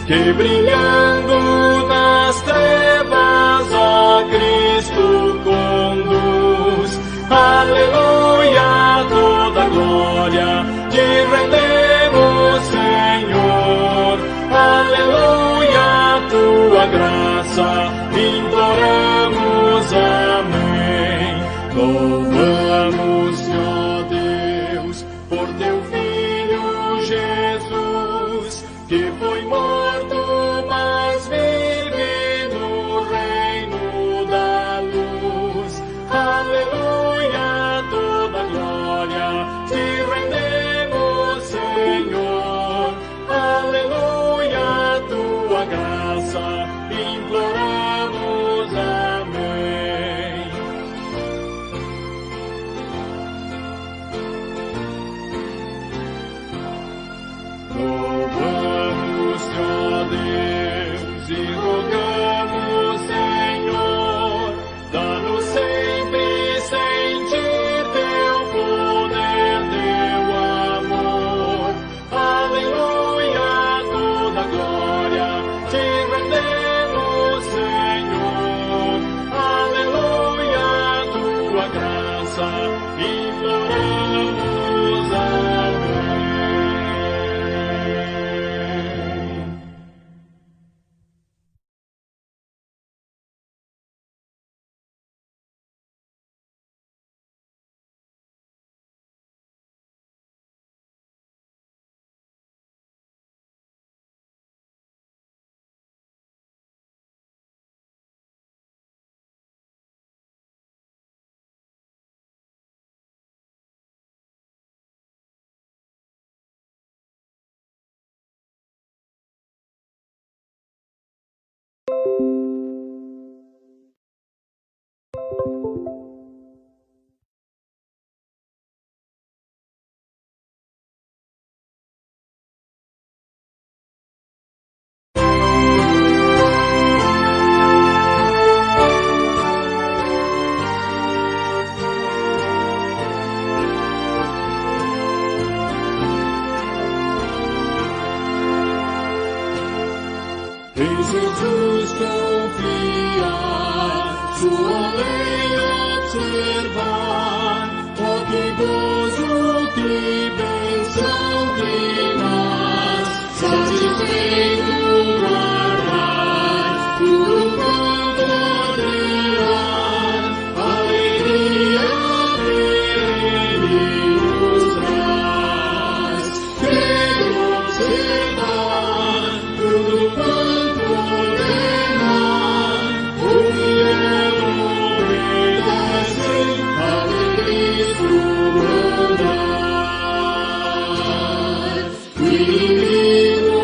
que brilhando nas trevas a Cristo conduz. Aleluia, toda glória te rendemos, Senhor. Aleluia, tua graça imploramos, amém. Louvamos-te, ó Deus, por teu Filho Jesus, que foi morto, mas vive no reino da luz. Aleluia, toda glória te rendemos, Senhor. Aleluia, tua graça imploramos, amém. Louvamos-te, ó Deus, e rogamos, Senhor, dá-nos sempre sentir teu poder, teu amor. Aleluia, toda glória te rendemos, Senhor. Aleluia, tua graça imploramos, amém. Em Jesus confiar, sua lei observar, oh que gozo, que bênção que nas, satisfeito guardar, tudo quanto ordenar, alegria Ele nos traz. Quero observar, tudo quanto ordenar, o fiel obedece, alegre andar. O inimigo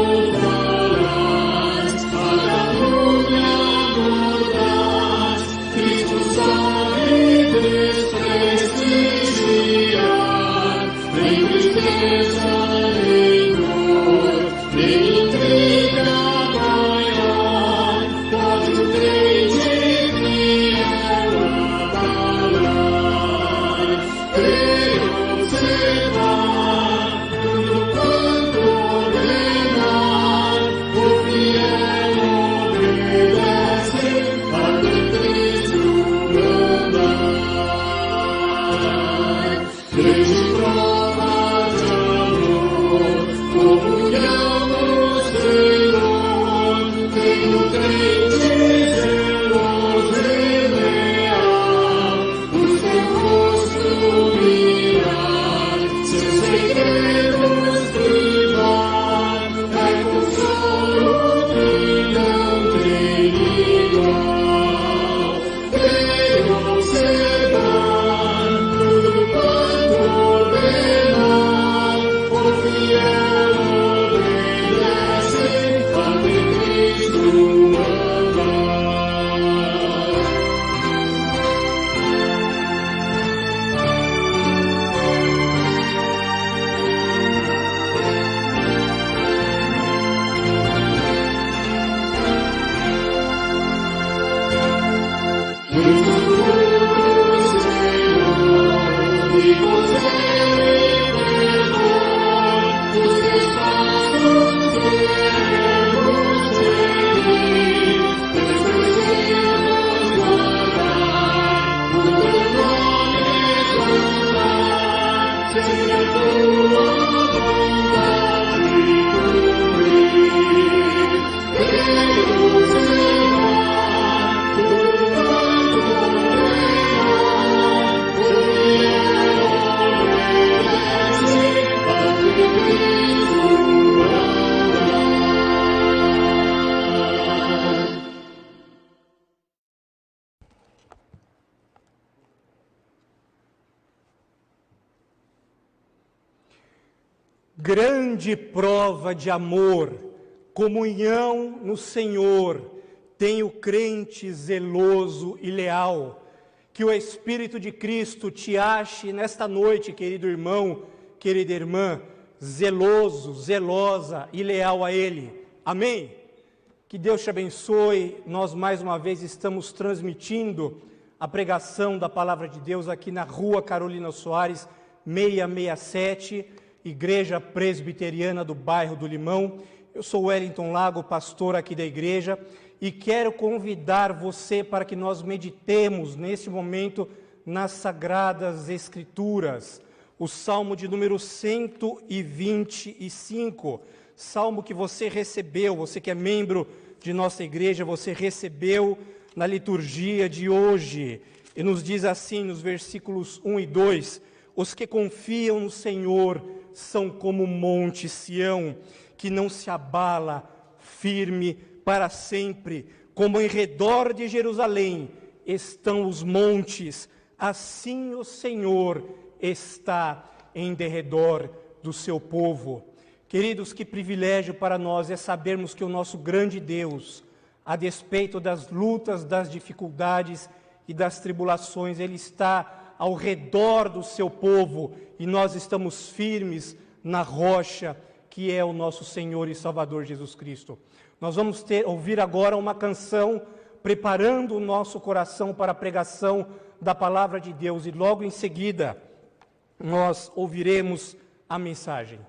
Grande prova de amor, comunhão no Senhor, tem o crente zeloso e leal. Que o Espírito de Cristo te ache nesta noite, querido irmão, querida irmã, zeloso, zelosa e leal a Ele. Amém? Que Deus te abençoe. Nós mais uma vez estamos transmitindo a pregação da Palavra de Deus aqui na Rua Carolina Soares, 667, Igreja Presbiteriana do bairro do Limão. Eu sou Wellington Lago, pastor aqui da igreja, e quero convidar você para que nós meditemos nesse momento nas Sagradas Escrituras. O Salmo de número 125, Salmo que você recebeu, você que é membro de nossa igreja, você recebeu na liturgia de hoje. E nos diz assim nos versículos 1 e 2, os que confiam no Senhor são como o monte Sião, que não se abala, firme para sempre, como em redor de Jerusalém estão os montes, assim o Senhor está em derredor do seu povo. Queridos, que privilégio para nós é sabermos que o nosso grande Deus, a despeito das lutas, das dificuldades e das tribulações, Ele está ao redor do seu povo, e nós estamos firmes na rocha, que é o nosso Senhor e Salvador Jesus Cristo. Nós vamos ouvir agora uma canção, preparando o nosso coração para a pregação da Palavra de Deus, e logo em seguida nós ouviremos a mensagem.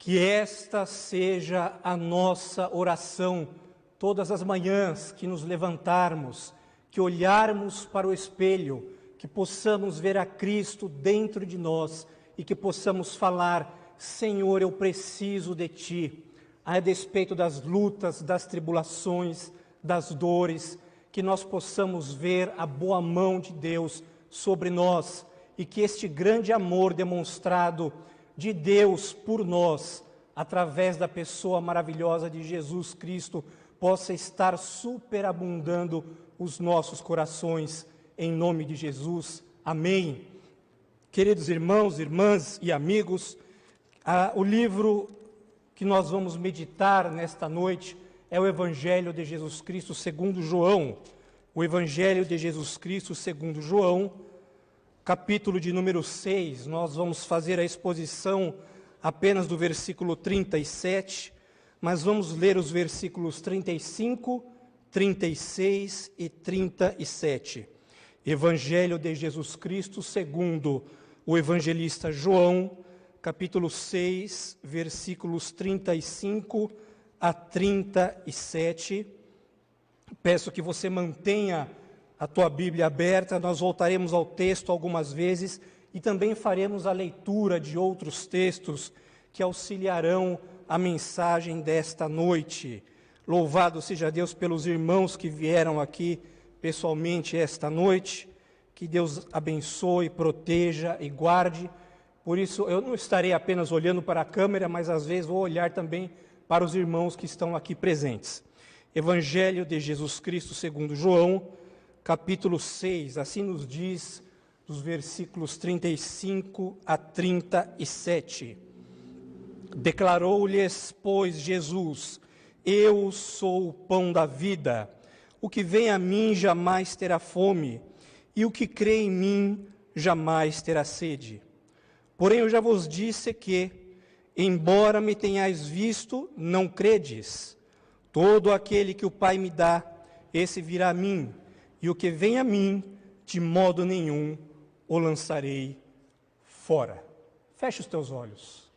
Que esta seja a nossa oração todas as manhãs que nos levantarmos, que olharmos para o espelho, que possamos ver a Cristo dentro de nós e que possamos falar: Senhor, eu preciso de Ti, a despeito das lutas, das tribulações, das dores, que nós possamos ver a boa mão de Deus sobre nós e que este grande amor demonstrado de Deus por nós, através da pessoa maravilhosa de Jesus Cristo, possa estar superabundando os nossos corações, em nome de Jesus. Amém. Queridos irmãos, irmãs e amigos, o livro que nós vamos meditar nesta noite é o Evangelho de Jesus Cristo segundo João. O Evangelho de Jesus Cristo segundo João, capítulo de número 6. Nós vamos fazer a exposição apenas do versículo 37, mas vamos ler os versículos 35, 36 e 37. Evangelho de Jesus Cristo segundo o evangelista João, capítulo 6, versículos 35 a 37. Peço que você mantenha a tua Bíblia aberta, nós voltaremos ao texto algumas vezes e também faremos a leitura de outros textos que auxiliarão a mensagem desta noite. Louvado seja Deus pelos irmãos que vieram aqui pessoalmente esta noite. Que Deus abençoe, proteja e guarde. Por isso, eu não estarei apenas olhando para a câmera, mas às vezes vou olhar também para os irmãos que estão aqui presentes. Evangelho de Jesus Cristo segundo João, capítulo 6, assim nos diz, dos versículos 35 a 37. Declarou-lhes, pois, Jesus: Eu sou o pão da vida. O que vem a mim jamais terá fome, e o que crê em mim jamais terá sede. Porém, eu já vos disse que, embora me tenhais visto, não credes. Todo aquele que o Pai me dá, esse virá a mim, e o que vem a mim, de modo nenhum o lançarei fora. Feche os teus olhos.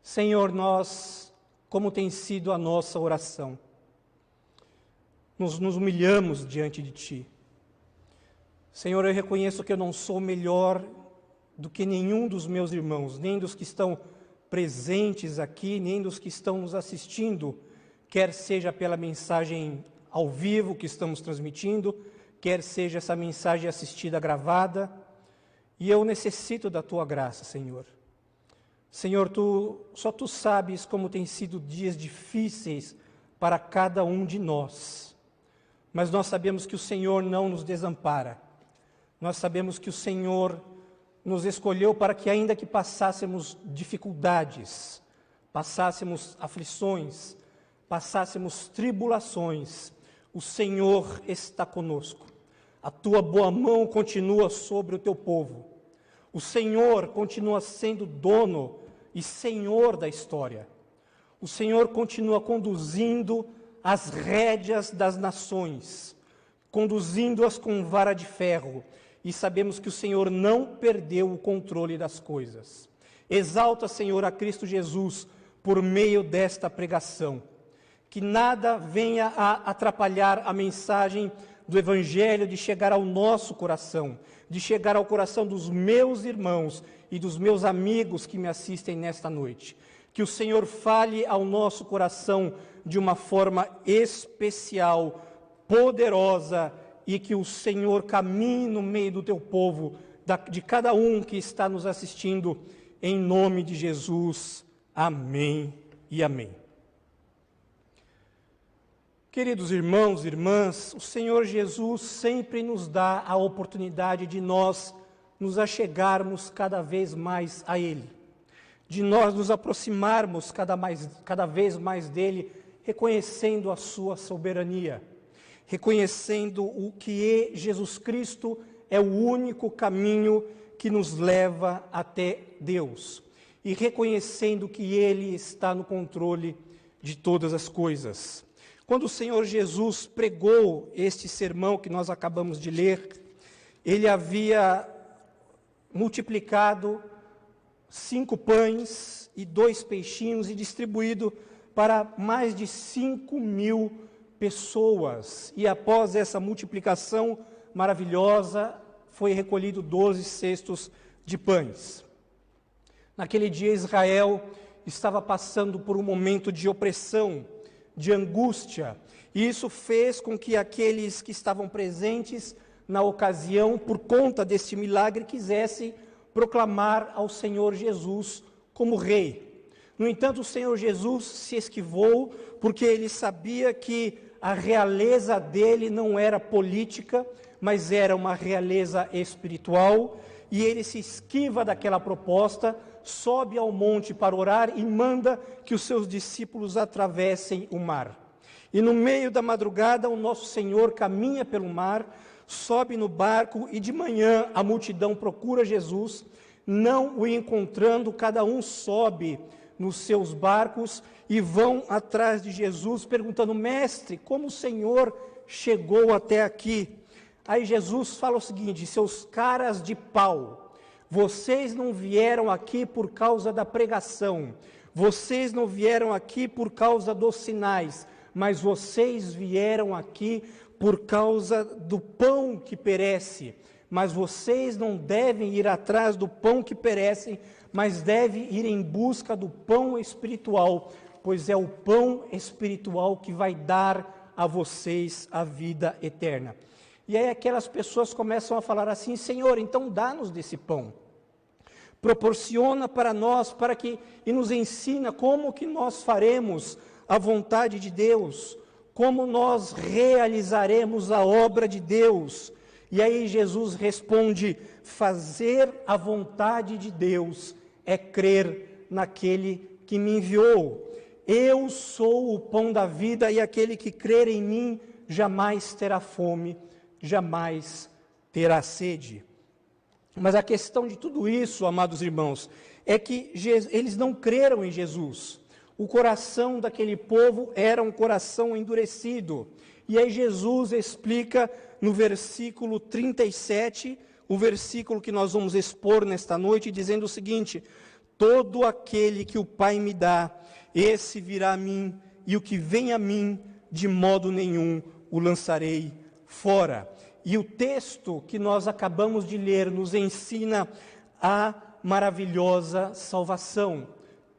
Senhor, nós, como tem sido a nossa oração, nos humilhamos diante de Ti. Senhor, eu reconheço que eu não sou melhor do que nenhum dos meus irmãos, nem dos que estão presentes aqui, nem dos que estão nos assistindo, quer seja pela mensagem ao vivo que estamos transmitindo, quer seja essa mensagem assistida gravada, e eu necessito da Tua graça, Senhor. Senhor, só Tu sabes como tem sido dias difíceis para cada um de nós, mas nós sabemos que o Senhor não nos desampara, nós sabemos que o Senhor nos escolheu para que, ainda que passássemos dificuldades, passássemos aflições, passássemos tribulações, o Senhor está conosco. A Tua boa mão continua sobre o Teu povo. O Senhor continua sendo dono e Senhor da história. O Senhor continua conduzindo as rédeas das nações, conduzindo-as com vara de ferro, e sabemos que o Senhor não perdeu o controle das coisas. Exalta, Senhor, a Cristo Jesus por meio desta pregação. Que nada venha a atrapalhar a mensagem do Evangelho de chegar ao nosso coração, de chegar ao coração dos meus irmãos e dos meus amigos que me assistem nesta noite. Que o Senhor fale ao nosso coração de uma forma especial, poderosa, e que o Senhor caminhe no meio do Teu povo, de cada um que está nos assistindo, em nome de Jesus. Amém e amém. Queridos irmãos e irmãs, o Senhor Jesus sempre nos dá a oportunidade de nós nos achegarmos cada vez mais a Ele, de nós nos aproximarmos cada vez mais dEle, reconhecendo a Sua soberania, reconhecendo o que Jesus Cristo é o único caminho que nos leva até Deus, e reconhecendo que Ele está no controle de todas as coisas. Quando o Senhor Jesus pregou este sermão que nós acabamos de ler, Ele havia multiplicado 5 pães e 2 peixinhos e distribuído para mais de 5.000 pessoas. E após essa multiplicação maravilhosa, foi recolhido 12 cestos de pães. Naquele dia, Israel estava passando por um momento de opressão, de angústia, e isso fez com que aqueles que estavam presentes na ocasião, por conta deste milagre, quisessem proclamar ao Senhor Jesus como rei. No entanto, o Senhor Jesus se esquivou, porque ele sabia que a realeza dele não era política, mas era uma realeza espiritual, e ele se esquiva daquela proposta, sobe ao monte para orar e manda que os seus discípulos atravessem o mar. E no meio da madrugada, o nosso Senhor caminha pelo mar, sobe no barco, e de manhã a multidão procura Jesus, não o encontrando, cada um sobe nos seus barcos e vão atrás de Jesus, perguntando: mestre, como o Senhor chegou até aqui? Aí Jesus fala o seguinte: seus caras de pau, vocês não vieram aqui por causa da pregação, vocês não vieram aqui por causa dos sinais, mas vocês vieram aqui por causa do pão que perece. Mas vocês não devem ir atrás do pão que perece, mas devem ir em busca do pão espiritual, pois é o pão espiritual que vai dar a vocês a vida eterna. E aí aquelas pessoas começam a falar assim: Senhor, então dá-nos desse pão, proporciona para nós, e nos ensina como que nós faremos a vontade de Deus, como nós realizaremos a obra de Deus. E aí Jesus responde: fazer a vontade de Deus é crer naquele que me enviou. Eu sou o pão da vida, e aquele que crer em mim jamais terá fome, jamais terá sede. Mas a questão de tudo isso, amados irmãos, é que eles não creram em Jesus. O coração daquele povo era um coração endurecido. E aí Jesus explica no versículo 37, o versículo que nós vamos expor nesta noite, dizendo o seguinte: todo aquele que o Pai me dá, esse virá a mim, e o que vem a mim, de modo nenhum o lançarei fora. E o texto que nós acabamos de ler nos ensina a maravilhosa salvação.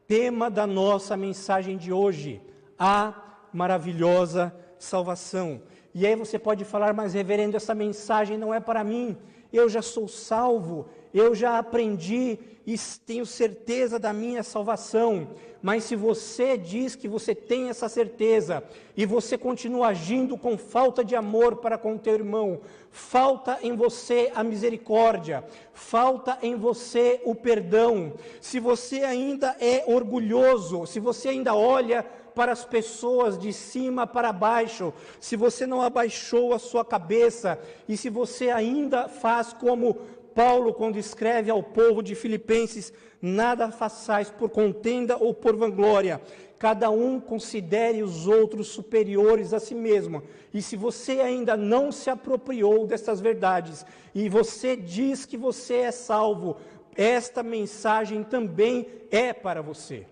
Tema da nossa mensagem de hoje, a maravilhosa salvação. E aí você pode falar: mas reverendo, essa mensagem não é para mim, eu já sou salvo, eu já aprendi e tenho certeza da minha salvação. Mas se você diz que você tem essa certeza e você continua agindo com falta de amor para com o teu irmão, falta em você a misericórdia, falta em você o perdão, se você ainda é orgulhoso, se você ainda olha para as pessoas de cima para baixo, se você não abaixou a sua cabeça, e se você ainda faz como Paulo, quando escreve ao povo de Filipenses: nada façais por contenda ou por vanglória, cada um considere os outros superiores a si mesmo. E se você ainda não se apropriou dessas verdades, e você diz que você é salvo, esta mensagem também é para você.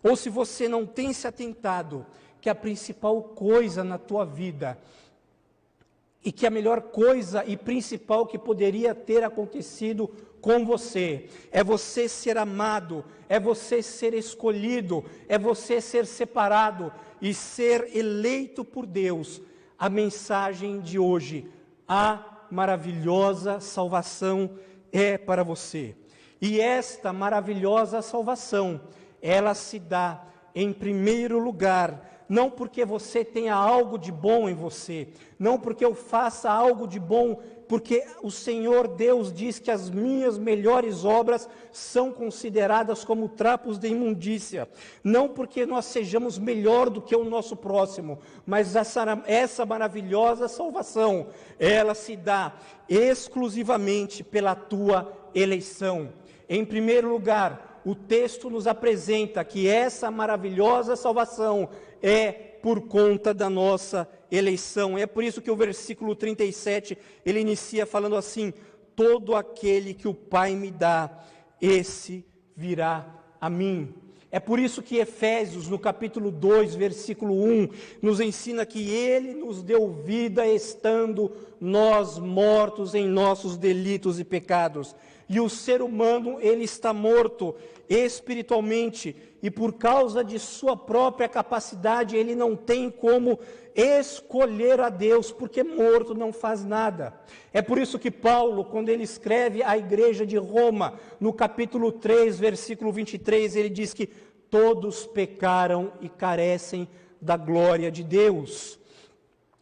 Ou se você não tem se atentado que a principal coisa na tua vida, e que a melhor coisa e principal que poderia ter acontecido com você, é você ser amado, é você ser escolhido, é você ser separado e ser eleito por Deus, a mensagem de hoje, a maravilhosa salvação, é para você. E esta maravilhosa salvação, ela se dá em primeiro lugar, não porque você tenha algo de bom em você, não porque eu faça algo de bom, porque o Senhor Deus diz que as minhas melhores obras são consideradas como trapos de imundícia, não porque nós sejamos melhor do que o nosso próximo, mas essa maravilhosa salvação, ela se dá exclusivamente pela tua eleição. Em primeiro lugar, o texto nos apresenta que essa maravilhosa salvação é por conta da nossa eleição. É por isso que o versículo 37, ele inicia falando assim: todo aquele que o Pai me dá, esse virá a mim. É por isso que Efésios, no capítulo 2, versículo 1, nos ensina que Ele nos deu vida estando nós mortos em nossos delitos e pecados. E o ser humano, ele está morto espiritualmente, e por causa de sua própria capacidade, ele não tem como escolher a Deus, porque morto não faz nada. É por isso que Paulo, quando ele escreve à igreja de Roma, no capítulo 3, versículo 23, ele diz que todos pecaram e carecem da glória de Deus.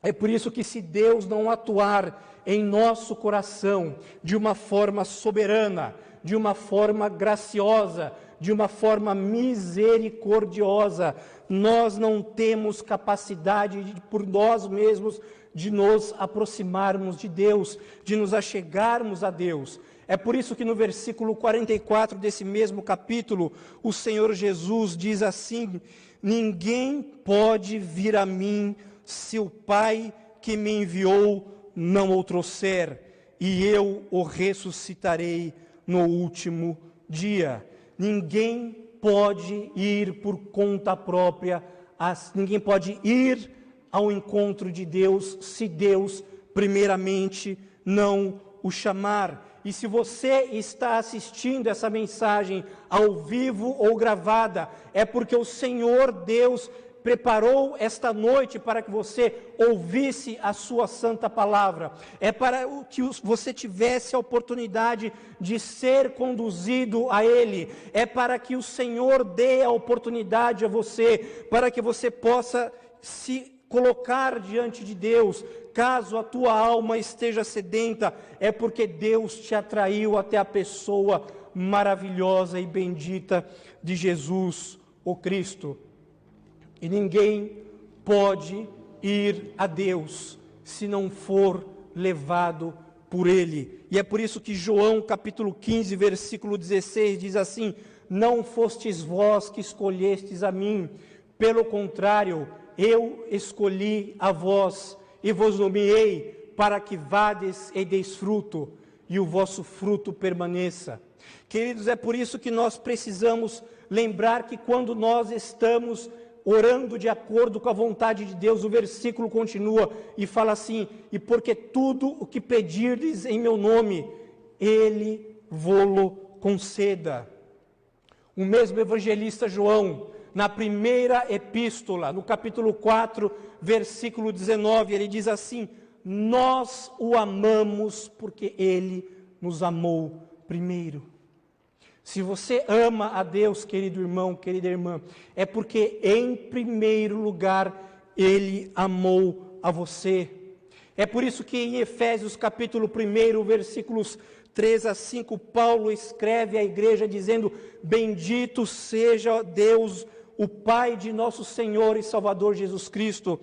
É por isso que, se Deus não atuar em nosso coração de uma forma soberana, de uma forma graciosa, de uma forma misericordiosa, nós não temos capacidade por nós mesmos de nos aproximarmos de Deus, de nos achegarmos a Deus. É por isso que no versículo 44 desse mesmo capítulo, o Senhor Jesus diz assim: ninguém pode vir a mim se o Pai que me enviou não o trouxer, e eu o ressuscitarei no último dia. Ninguém pode ir por conta própria, ninguém pode ir ao encontro de Deus se Deus primeiramente não o chamar. E se você está assistindo essa mensagem ao vivo ou gravada, é porque o Senhor Deus preparou esta noite para que você ouvisse a sua santa palavra. É para que você tivesse a oportunidade de ser conduzido a Ele. É para que o Senhor dê a oportunidade a você, para que você possa se colocar diante de Deus. Caso a tua alma esteja sedenta, é porque Deus te atraiu até a pessoa maravilhosa e bendita de Jesus, o Cristo. E ninguém pode ir a Deus se não for levado por Ele. E é por isso que João capítulo 15, versículo 16 diz assim: não fostes vós que escolhestes a mim, pelo contrário, eu escolhi a vós e vos nomeei para que vades e deis fruto, e o vosso fruto permaneça. Queridos, é por isso que nós precisamos lembrar que quando nós estamos orando de acordo com a vontade de Deus, o versículo continua e fala assim: e porque tudo o que pedirdes em meu nome, Ele vô-lo conceda. O mesmo evangelista João, na primeira epístola, no capítulo 4, versículo 19, ele diz assim: nós o amamos porque Ele nos amou primeiro. Se você ama a Deus, querido irmão, querida irmã, é porque em primeiro lugar Ele amou a você. É por isso que em Efésios capítulo 1, versículos 3 a 5, Paulo escreve à igreja dizendo: bendito seja Deus, o Pai de nosso Senhor e Salvador Jesus Cristo,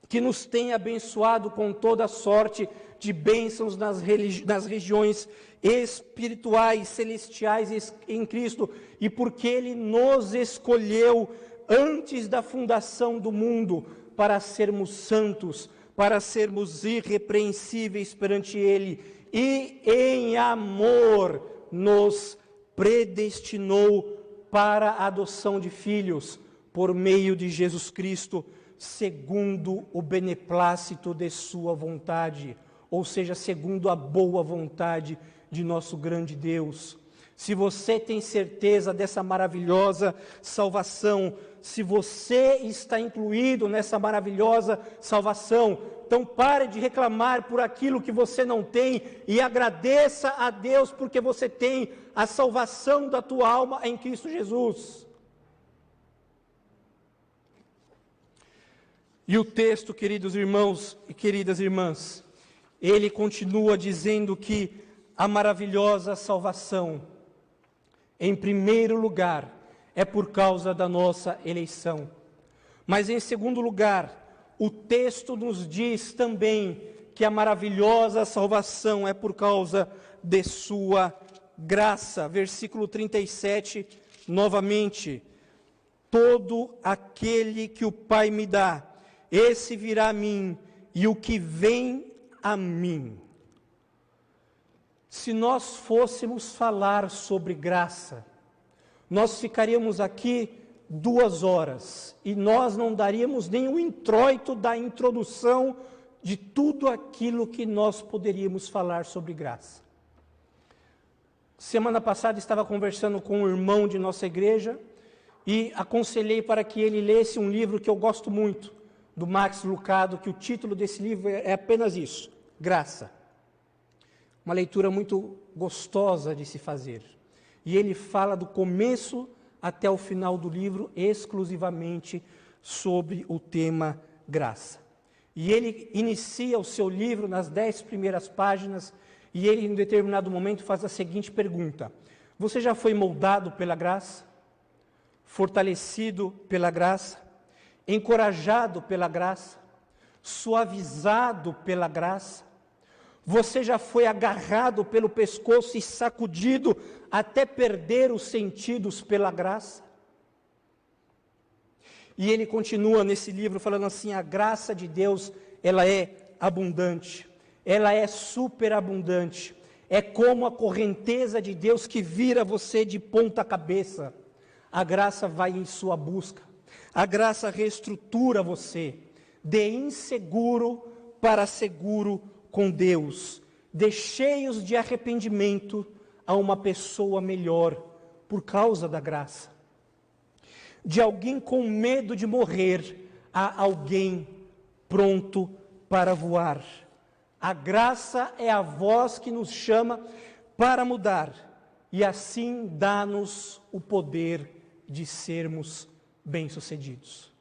que nos tem abençoado com toda sorte de bênçãos nas regiões espirituais, celestiais em Cristo, e porque Ele nos escolheu antes da fundação do mundo para sermos santos, para sermos irrepreensíveis perante Ele, e em amor nos predestinou para a adoção de filhos por meio de Jesus Cristo, segundo o beneplácito de sua vontade, ou seja, segundo a boa vontade de nosso grande Deus. Se você tem certeza dessa maravilhosa salvação, se você está incluído nessa maravilhosa salvação, então pare de reclamar por aquilo que você não tem e agradeça a Deus porque você tem a salvação da tua alma em Cristo Jesus. E o texto, queridos irmãos e queridas irmãs, ele continua dizendo que a maravilhosa salvação, em primeiro lugar, é por causa da nossa eleição. Mas em segundo lugar, o texto nos diz também que a maravilhosa salvação é por causa de sua graça. Versículo 37, novamente: todo aquele que o Pai me dá, esse virá a mim, e o que vem a mim. Se nós fôssemos falar sobre graça, nós ficaríamos aqui 2 horas e nós não daríamos nem o introito da introdução de tudo aquilo que nós poderíamos falar sobre graça. Semana passada estava conversando com um irmão de nossa igreja e aconselhei para que ele lesse um livro que eu gosto muito, do Max Lucado, que o título desse livro é apenas isso, Graça. Uma leitura muito gostosa de se fazer. E ele fala do começo até o final do livro exclusivamente sobre o tema graça. E ele inicia o seu livro nas 10 primeiras páginas e ele, em um determinado momento, faz a seguinte pergunta: você já foi moldado pela graça? Fortalecido pela graça? Encorajado pela graça? Suavizado pela graça? Você já foi agarrado pelo pescoço e sacudido até perder os sentidos pela graça? E ele continua nesse livro falando assim: a graça de Deus, ela é abundante, ela é superabundante, é como a correnteza de Deus que vira você de ponta cabeça. A graça vai em sua busca, a graça reestrutura você, de inseguro para seguro com Deus, de cheios de arrependimento a uma pessoa melhor por causa da graça. De alguém com medo de morrer a alguém pronto para voar. A graça é a voz que nos chama para mudar e assim dá-nos o poder de sermos bem-sucedidos.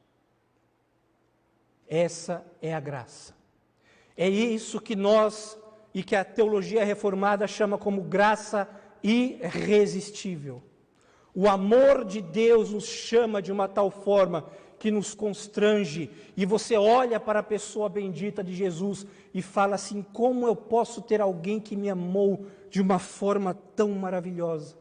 Essa é a graça. É isso que nós e que a teologia reformada chama como graça irresistível. O amor de Deus nos chama de uma tal forma que nos constrange, e você olha para a pessoa bendita de Jesus e fala assim: como eu posso ter alguém que me amou de uma forma tão maravilhosa?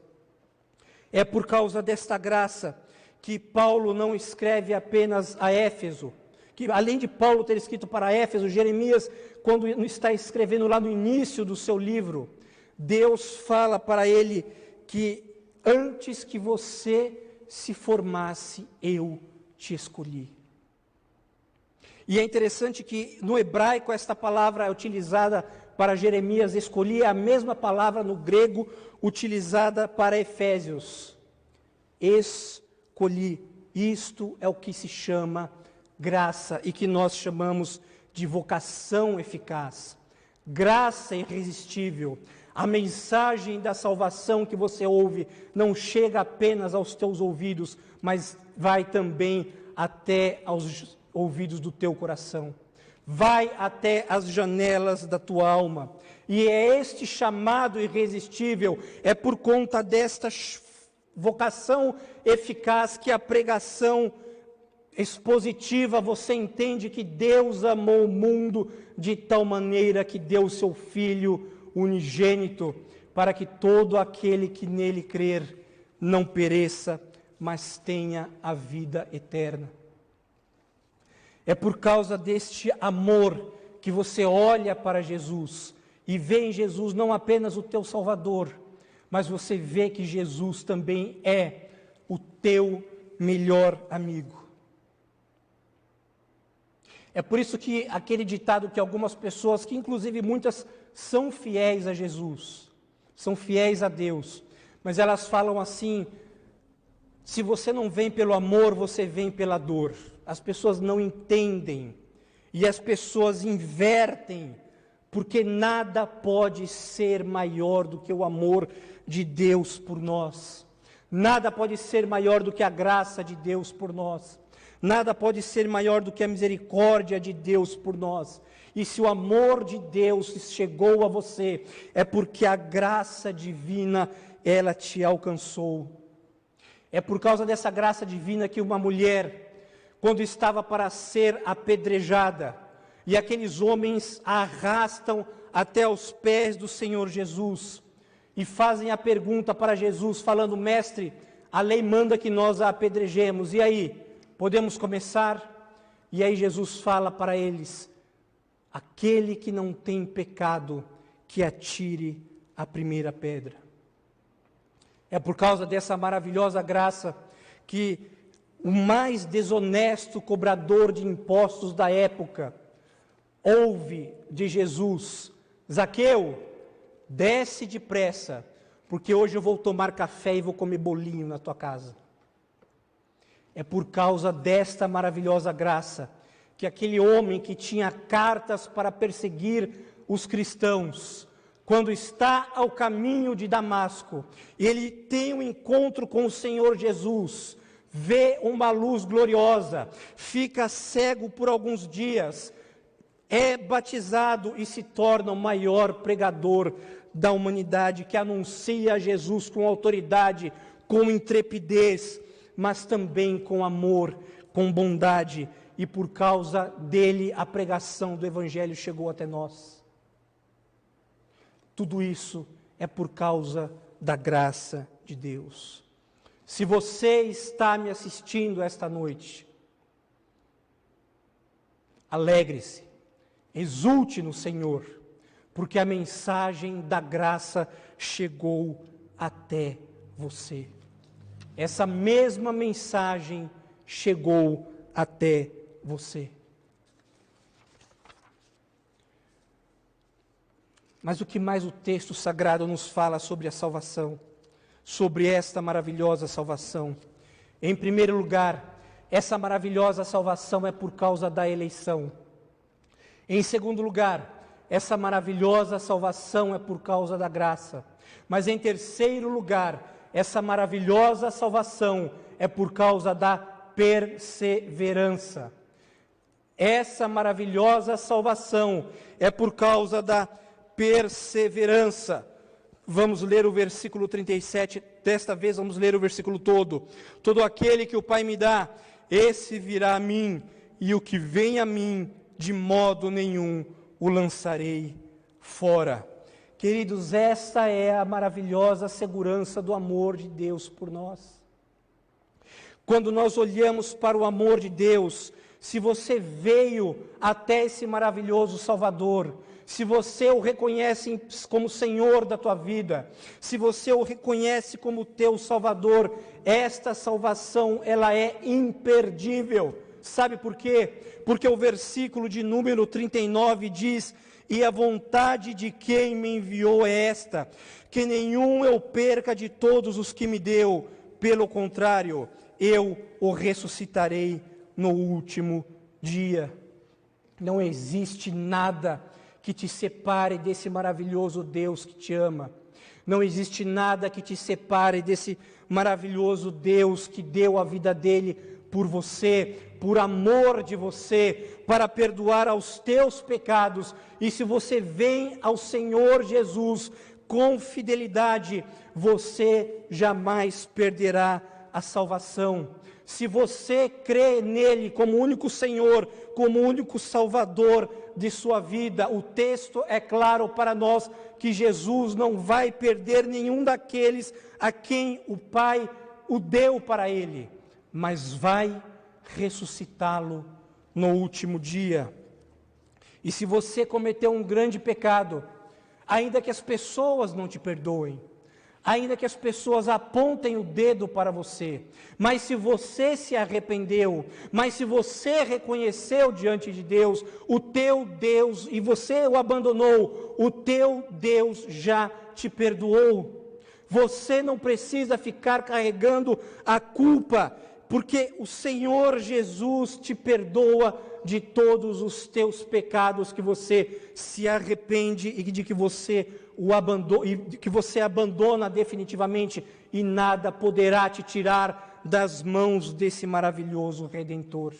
É por causa desta graça que Paulo não escreve apenas a Éfeso, que além de Paulo ter escrito para Éfeso, Jeremias, quando está escrevendo lá no início do seu livro, Deus fala para ele que antes que você se formasse, eu te escolhi. E é interessante que no hebraico esta palavra utilizada para Jeremias, escolhi, é a mesma palavra no grego utilizada para Efésios. Escolhi. Isto é o que se chama graça e que nós chamamos de vocação eficaz. Graça irresistível. A mensagem da salvação que você ouve não chega apenas aos teus ouvidos, mas vai também até aos ouvidos do teu coração. Vai até as janelas da tua alma. E é este chamado irresistível, é por conta desta vocação eficaz que a pregação expositiva, você entende que Deus amou o mundo de tal maneira que deu o seu Filho unigênito, para que todo aquele que nele crer não pereça, mas tenha a vida eterna. É por causa deste amor que você olha para Jesus e vê em Jesus não apenas o teu Salvador, mas você vê que Jesus também é o teu melhor amigo. É por isso que aquele ditado que algumas pessoas, que inclusive muitas são fiéis a Jesus, são fiéis a Deus, mas elas falam assim: se você não vem pelo amor, você vem pela dor. As pessoas não entendem e as pessoas invertem, porque nada pode ser maior do que o amor de Deus por nós. Nada pode ser maior do que a graça de Deus por nós. Nada pode ser maior do que a misericórdia de Deus por nós. E se o amor de Deus chegou a você, é porque a graça divina, ela te alcançou. É por causa dessa graça divina que uma mulher, quando estava para ser apedrejada, e aqueles homens a arrastam até os pés do Senhor Jesus, e fazem a pergunta para Jesus, falando: mestre, a lei manda que nós a apedrejemos, e aí? Podemos começar? E aí Jesus fala para eles: aquele que não tem pecado, que atire a primeira pedra. É por causa dessa maravilhosa graça que o mais desonesto cobrador de impostos da época ouve de Jesus: Zaqueu, desce depressa, porque hoje eu vou tomar café e vou comer bolinho na tua casa. É por causa desta maravilhosa graça que aquele homem que tinha cartas para perseguir os cristãos, quando está ao caminho de Damasco, ele tem um encontro com o Senhor Jesus, vê uma luz gloriosa, fica cego por alguns dias, é batizado e se torna o maior pregador da humanidade, que anuncia Jesus com autoridade, com intrepidez, mas também com amor, com bondade, e por causa dele a pregação do Evangelho chegou até nós. Tudo isso é por causa da graça de Deus. Se você está me assistindo esta noite, alegre-se, exulte no Senhor, porque a mensagem da graça chegou até você. Essa mesma mensagem chegou até você. Mas o que mais o texto sagrado nos fala sobre a salvação, sobre esta maravilhosa salvação? Em primeiro lugar, essa maravilhosa salvação é por causa da eleição. Em segundo lugar, essa maravilhosa salvação é por causa da graça. Mas em terceiro lugar, essa maravilhosa salvação é por causa da perseverança. Essa maravilhosa salvação é por causa da perseverança. Vamos ler o versículo 37, desta vez vamos ler o versículo todo. Todo aquele que o Pai me dá, esse virá a mim, e o que vem a mim, de modo nenhum o lançarei fora. Queridos, esta é a maravilhosa segurança do amor de Deus por nós. Quando nós olhamos para o amor de Deus, se você veio até esse maravilhoso Salvador, se você o reconhece como Senhor da tua vida, se você o reconhece como teu Salvador, esta salvação, ela é imperdível. Sabe por quê? Porque o versículo de número 39 diz: e a vontade de quem me enviou é esta, que nenhum eu perca de todos os que me deu, pelo contrário, eu o ressuscitarei no último dia. Não existe nada que te separe desse maravilhoso Deus que te ama. Não existe nada que te separe desse maravilhoso Deus que deu a vida dele por você, por amor de você, para perdoar aos teus pecados. E se você vem ao Senhor Jesus com fidelidade, você jamais perderá a salvação. Se você crê nele como único Senhor, como único Salvador de sua vida, o texto é claro para nós que Jesus não vai perder nenhum daqueles a quem o Pai o deu para ele, mas vai ressuscitá-lo no último dia. E se você cometeu um grande pecado, ainda que as pessoas não te perdoem, ainda que as pessoas apontem o dedo para você, mas se você se arrependeu, mas se você reconheceu diante de Deus, o teu Deus, e você o abandonou, o teu Deus já te perdoou. Você não precisa ficar carregando a culpa, porque o Senhor Jesus te perdoa de todos os teus pecados, que você se arrepende e de que você o abandona, e que você abandona definitivamente, e nada poderá te tirar das mãos desse maravilhoso Redentor.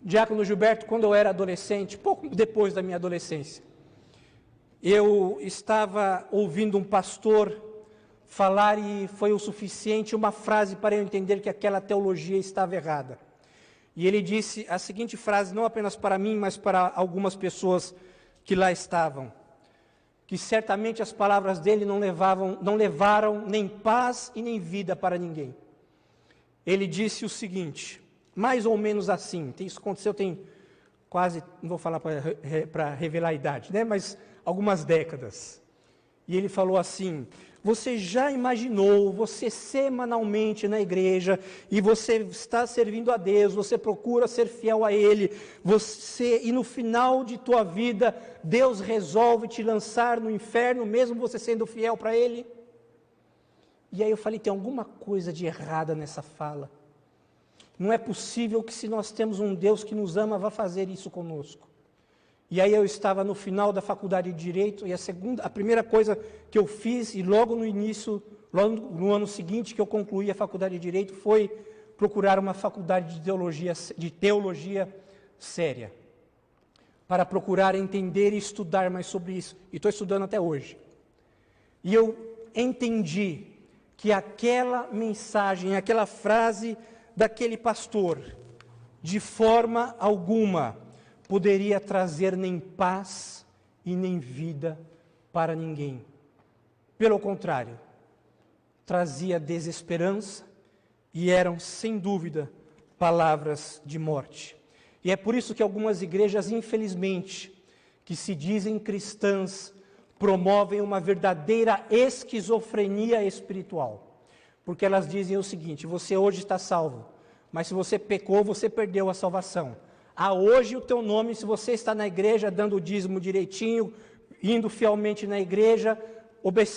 Diácono Gilberto, quando eu era adolescente, pouco depois da minha adolescência, eu estava ouvindo um pastor falar, e foi o suficiente uma frase para eu entender que aquela teologia estava errada. E ele disse a seguinte frase, não apenas para mim, mas para algumas pessoas que lá estavam, que certamente as palavras dele não levaram nem paz e nem vida para ninguém. Ele disse o seguinte, mais ou menos assim, isso aconteceu tem quase, não vou falar para revelar a idade, né, mas algumas décadas. E ele falou assim: você já imaginou você semanalmente na igreja e você está servindo a Deus, você procura ser fiel a Ele, e no final de tua vida, Deus resolve te lançar no inferno, mesmo você sendo fiel para Ele? E aí eu falei, tem alguma coisa de errada nessa fala. Não é possível que, se nós temos um Deus que nos ama, vá fazer isso conosco. E aí eu estava no final da faculdade de Direito, e a primeira coisa que eu fiz, e logo no início, logo no ano seguinte que eu concluí a faculdade de Direito, foi procurar uma faculdade de teologia séria, para procurar entender e estudar mais sobre isso. E estou estudando até hoje. E eu entendi que aquela mensagem, aquela frase daquele pastor, de forma alguma, poderia trazer nem paz e nem vida para ninguém. Pelo contrário, trazia desesperança e eram, sem dúvida, palavras de morte. E é por isso que algumas igrejas, infelizmente, que se dizem cristãs, promovem uma verdadeira esquizofrenia espiritual. Porque elas dizem o seguinte: você hoje está salvo, mas se você pecou, você perdeu a salvação. Hoje o teu nome, se você está na igreja, dando o dízimo direitinho, indo fielmente na igreja,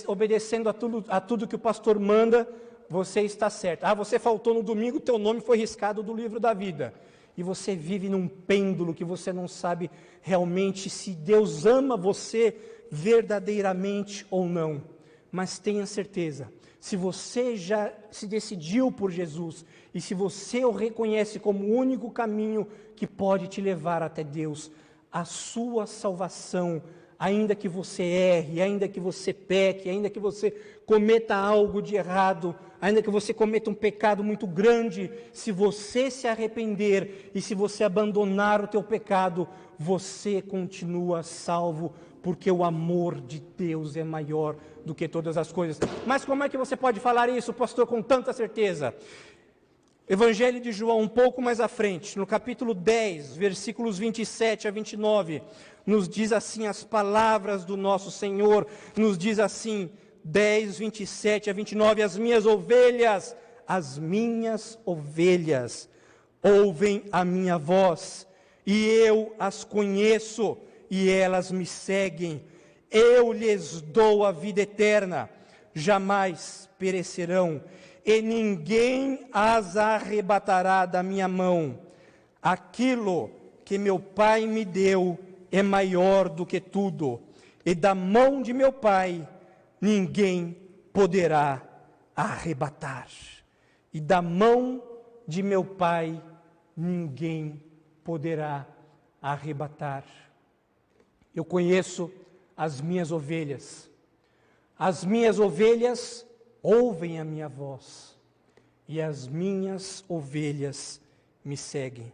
obedecendo a tudo que o pastor manda, você está certo. Você faltou no domingo, o teu nome foi riscado do livro da vida. E você vive num pêndulo que você não sabe realmente se Deus ama você verdadeiramente ou não. Mas tenha certeza, se você já se decidiu por Jesus, e se você o reconhece como o único caminho que pode te levar até Deus, a sua salvação, ainda que você erre, ainda que você peque, ainda que você cometa algo de errado, ainda que você cometa um pecado muito grande, se você se arrepender e se você abandonar o teu pecado, você continua salvo, porque o amor de Deus é maior do que todas as coisas. Mas como é que você pode falar isso, pastor, com tanta certeza? Evangelho de João, um pouco mais à frente, no capítulo 10, versículos 27 a 29, nos diz assim as palavras do nosso Senhor, nos diz assim, 10, 27 a 29, as minhas ovelhas ouvem a minha voz, e eu as conheço, e elas me seguem. Eu lhes dou a vida eterna, jamais perecerão, e ninguém as arrebatará da minha mão. Aquilo que meu Pai me deu é maior do que tudo, e da mão de meu Pai ninguém poderá arrebatar. E da mão de meu Pai ninguém poderá arrebatar. Eu conheço as minhas ovelhas ouvem a minha voz, e as minhas ovelhas me seguem.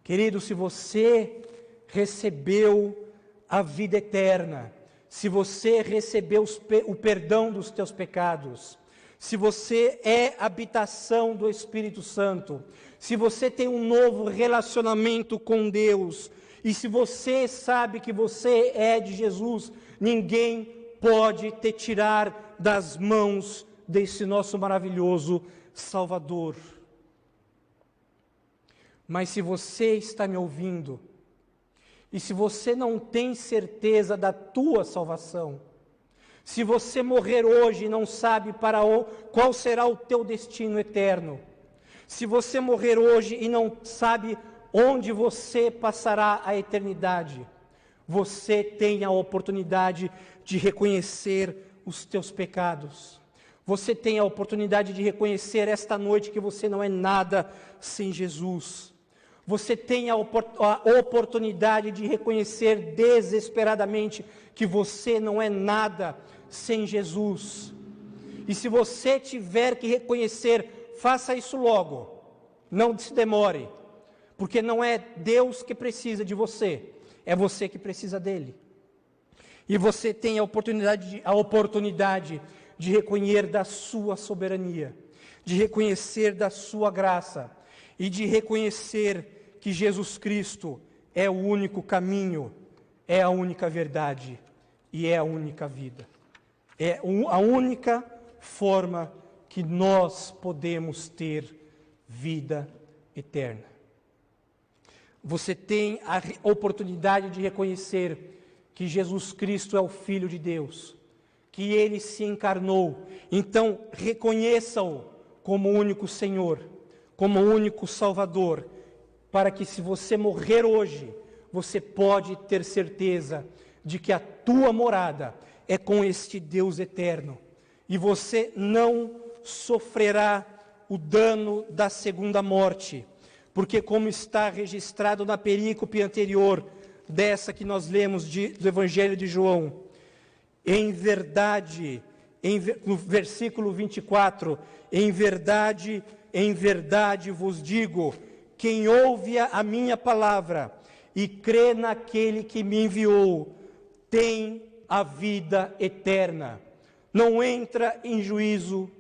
Querido, se você recebeu a vida eterna, se você recebeu o perdão dos teus pecados, se você é habitação do Espírito Santo, se você tem um novo relacionamento com Deus, e se você sabe que você é de Jesus, ninguém pode te tirar das mãos desse nosso maravilhoso Salvador. Mas se você está me ouvindo, e se você não tem certeza da tua salvação, se você morrer hoje e não sabe qual será o teu destino eterno, se você morrer hoje e não sabe onde você passará a eternidade, você tem a oportunidade de reconhecer os teus pecados. Você tem a oportunidade de reconhecer esta noite que você não é nada sem Jesus. Você tem a oportunidade de reconhecer desesperadamente que você não é nada sem Jesus. E se você tiver que reconhecer, faça isso logo. Não se demore. Porque não é Deus que precisa de você, é você que precisa dele. E você tem a oportunidade de reconhecer da sua soberania, de reconhecer da sua graça, e de reconhecer que Jesus Cristo é o único caminho, é a única verdade e é a única vida. É a única forma que nós podemos ter vida eterna. Você tem a oportunidade de reconhecer que Jesus Cristo é o Filho de Deus, que Ele se encarnou. Então, reconheça-o como o único Senhor, como o único Salvador, para que se você morrer hoje, você pode ter certeza de que a tua morada é com este Deus eterno. E você não sofrerá o dano da segunda morte, porque como está registrado na perícope anterior, dessa que nós lemos do Evangelho de João, em verdade, no versículo 24, em verdade vos digo, quem ouve a minha palavra e crê naquele que me enviou, tem a vida eterna. Não entra em juízo,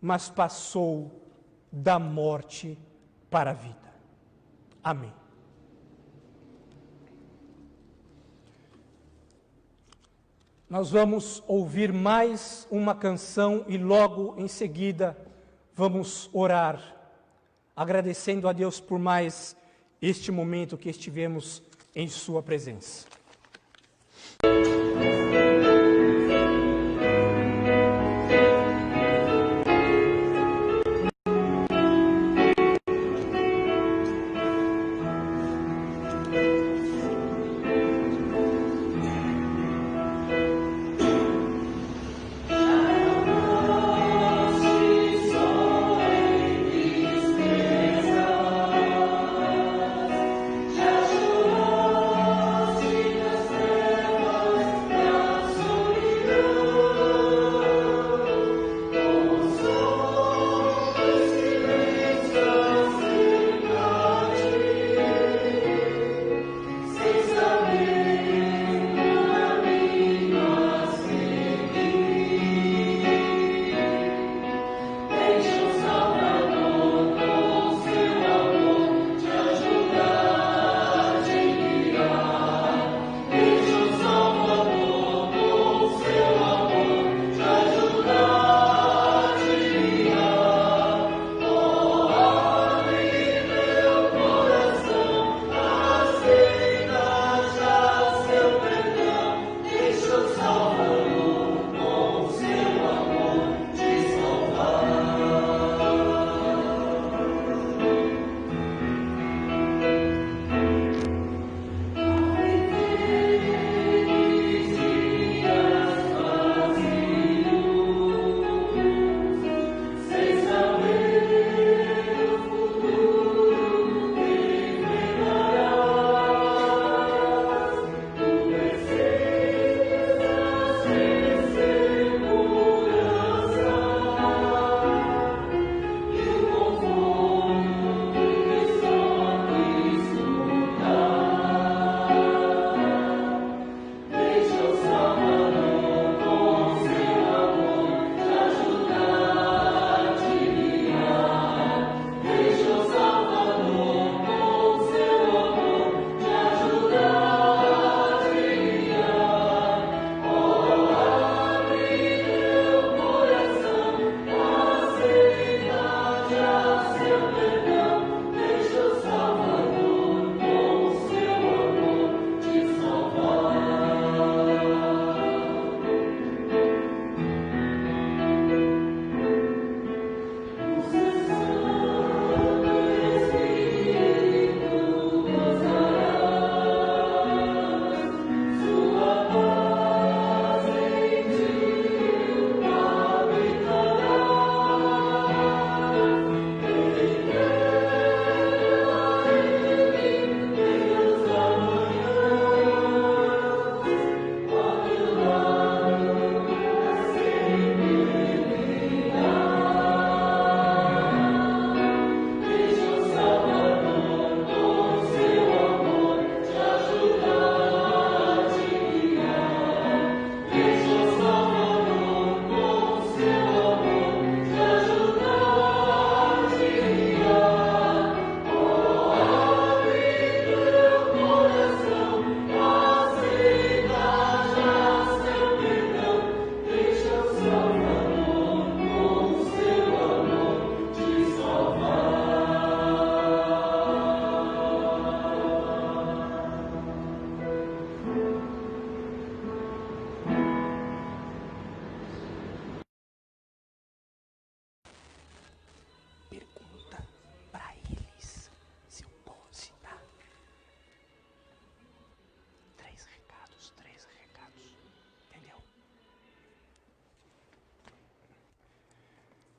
mas passou da morte para a vida. Amém. Nós vamos ouvir mais uma canção e logo em seguida vamos orar, agradecendo a Deus por mais este momento que estivemos em sua presença. Just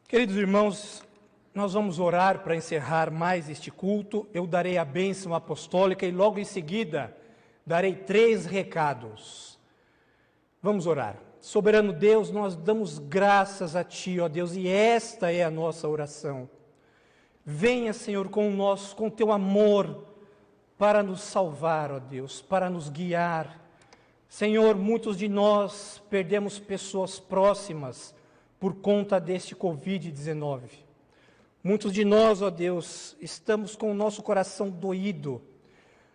Queridos irmãos, nós vamos orar para encerrar mais este culto. Eu darei a bênção apostólica e logo em seguida darei 3 recados. Vamos orar. Soberano Deus, nós damos graças a Ti, ó Deus, e esta é a nossa oração. Venha, Senhor, com Teu amor para nos salvar, ó Deus, para nos guiar. Senhor, muitos de nós perdemos pessoas próximas por conta deste Covid-19. Muitos de nós, ó Deus, estamos com o nosso coração doído,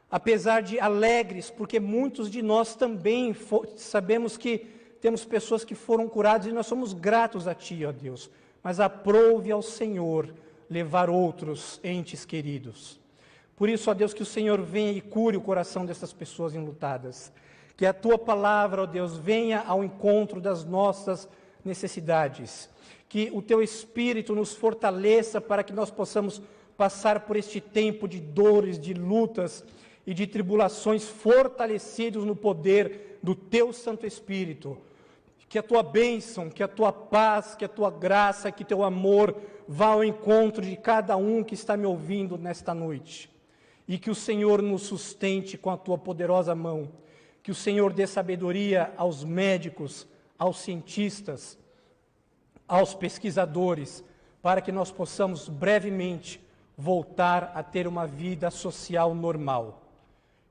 apesar de alegres, porque muitos de nós também sabemos que temos pessoas que foram curadas e nós somos gratos a Ti, ó Deus. Mas aprove ao Senhor levar outros entes queridos. Por isso, ó Deus, que o Senhor venha e cure o coração dessas pessoas enlutadas. Que a Tua palavra, ó Deus, venha ao encontro das nossas necessidades, que o Teu Espírito nos fortaleça para que nós possamos passar por este tempo de dores, de lutas e de tribulações, fortalecidos no poder do Teu Santo Espírito. Que a Tua bênção, que a Tua paz, que a Tua graça, que Teu amor vá ao encontro de cada um que está me ouvindo nesta noite. E que o Senhor nos sustente com a Tua poderosa mão. Que o Senhor dê sabedoria aos médicos, aos cientistas, aos pesquisadores, para que nós possamos brevemente voltar a ter uma vida social normal.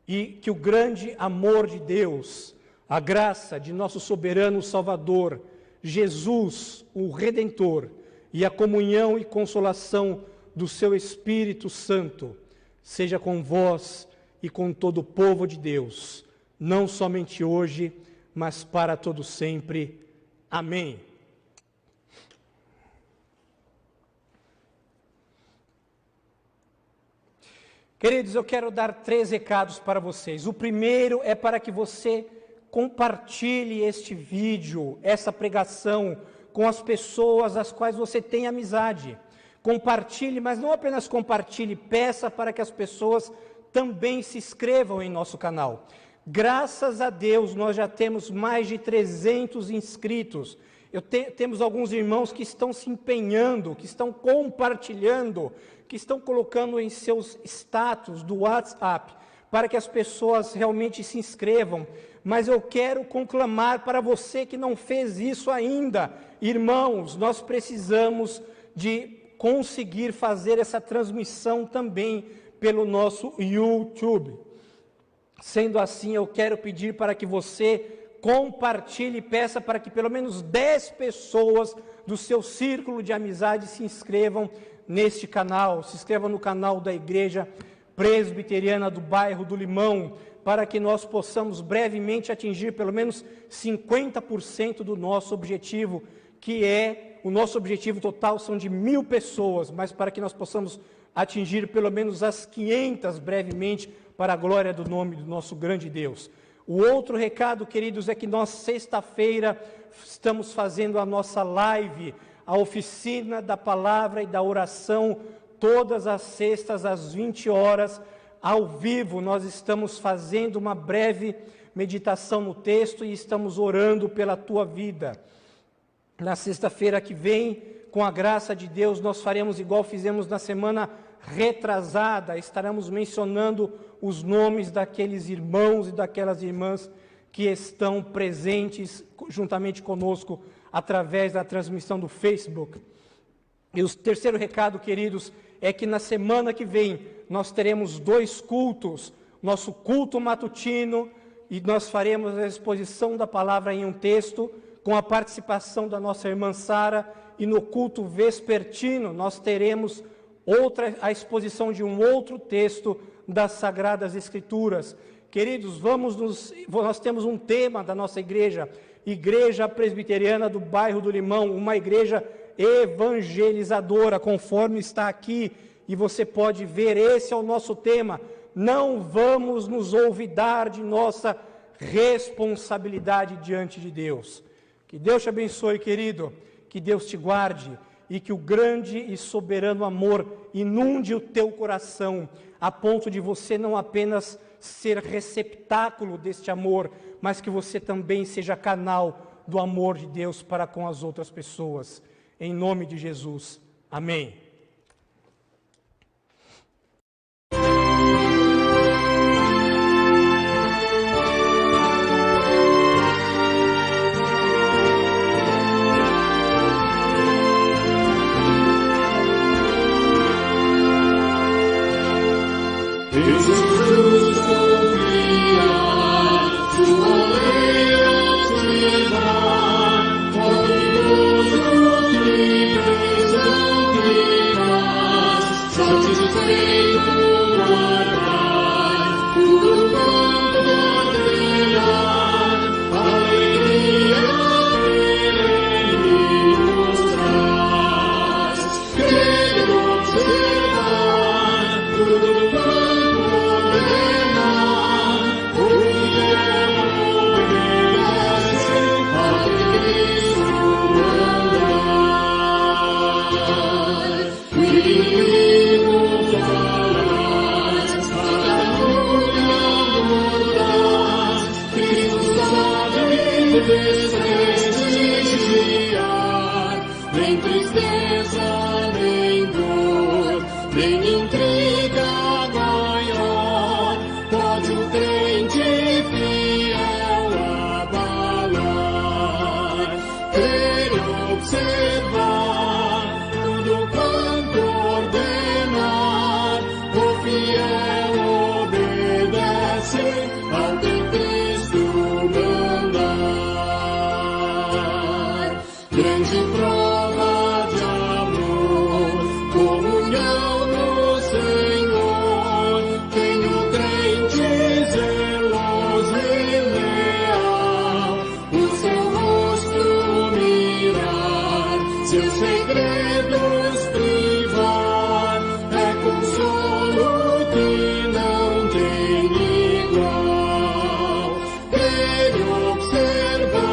E que o grande amor de Deus, a graça de nosso soberano Salvador, Jesus, o Redentor, e a comunhão e consolação do seu Espírito Santo, seja com vós e com todo o povo de Deus, não somente hoje, mas para todo sempre. Amém. Queridos, eu quero dar 3 recados para vocês. O primeiro é para que você compartilhe este vídeo, essa pregação, com as pessoas às quais você tem amizade. Compartilhe, mas não apenas compartilhe, peça para que as pessoas também se inscrevam em nosso canal. Graças a Deus, nós já temos mais de 300 inscritos. Temos alguns irmãos que estão se empenhando, que estão compartilhando, que estão colocando em seus status do WhatsApp, para que as pessoas realmente se inscrevam. Mas eu quero conclamar para você que não fez isso ainda. Irmãos, nós precisamos de conseguir fazer essa transmissão também pelo nosso YouTube. Sendo assim, eu quero pedir para que você compartilhe e peça para que pelo menos 10 pessoas do seu círculo de amizade se inscrevam neste canal, se inscrevam no canal da Igreja Presbiteriana do bairro do Limão, para que nós possamos brevemente atingir pelo menos 50% do nosso objetivo, que é, o nosso objetivo total são de 1000 pessoas, mas para que nós possamos atingir pelo menos as 500 brevemente, para a glória do nome do nosso grande Deus. O outro recado, queridos, é que nós, sexta-feira, estamos fazendo a nossa live, a oficina da palavra e da oração, todas as sextas, às 20 horas, ao vivo. Nós estamos fazendo uma breve meditação no texto e estamos orando pela tua vida. Na sexta-feira que vem, com a graça de Deus, nós faremos igual fizemos na semana retrasada, estaremos mencionando os nomes daqueles irmãos e daquelas irmãs que estão presentes juntamente conosco através da transmissão do Facebook. E o terceiro recado, queridos, é que na semana que vem nós teremos 2 cultos, nosso culto matutino, e nós faremos a exposição da palavra em um texto, com a participação da nossa irmã Sara, e no culto vespertino nós teremos a exposição de um outro texto das Sagradas Escrituras. Queridos, nós temos um tema da nossa igreja, Igreja Presbiteriana do bairro do Limão, uma igreja evangelizadora, conforme está aqui, e você pode ver, esse é o nosso tema. Não vamos nos olvidar de nossa responsabilidade diante de Deus. Que Deus te abençoe, querido, que Deus te guarde, e que o grande e soberano amor inunde o teu coração, a ponto de você não apenas ser receptáculo deste amor, mas que você também seja canal do amor de Deus para com as outras pessoas. em nome de Jesus. Amém. Nem tristeza, nem dor, nem intriga maior pode o crente fiel abalar. Crer e observar tudo quanto ordenar, o fiel obedece ao que Cristo mandar. Grande prova de amor, comunhão no Senhor, tem o crente zeloso e leal, o seu rosto mirar, seus segredos privar, é consolo que não tem igual. Crer e observar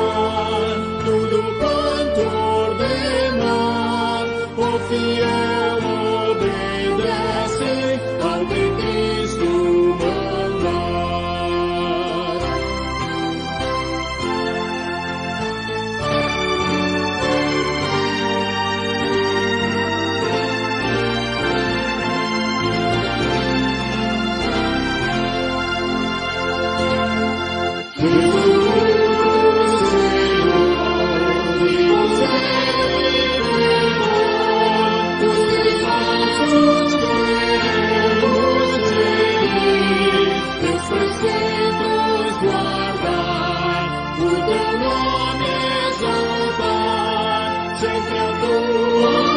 tudo quanto ordenar, o fiel obedece ao que Cristo mandar. Sempre a tua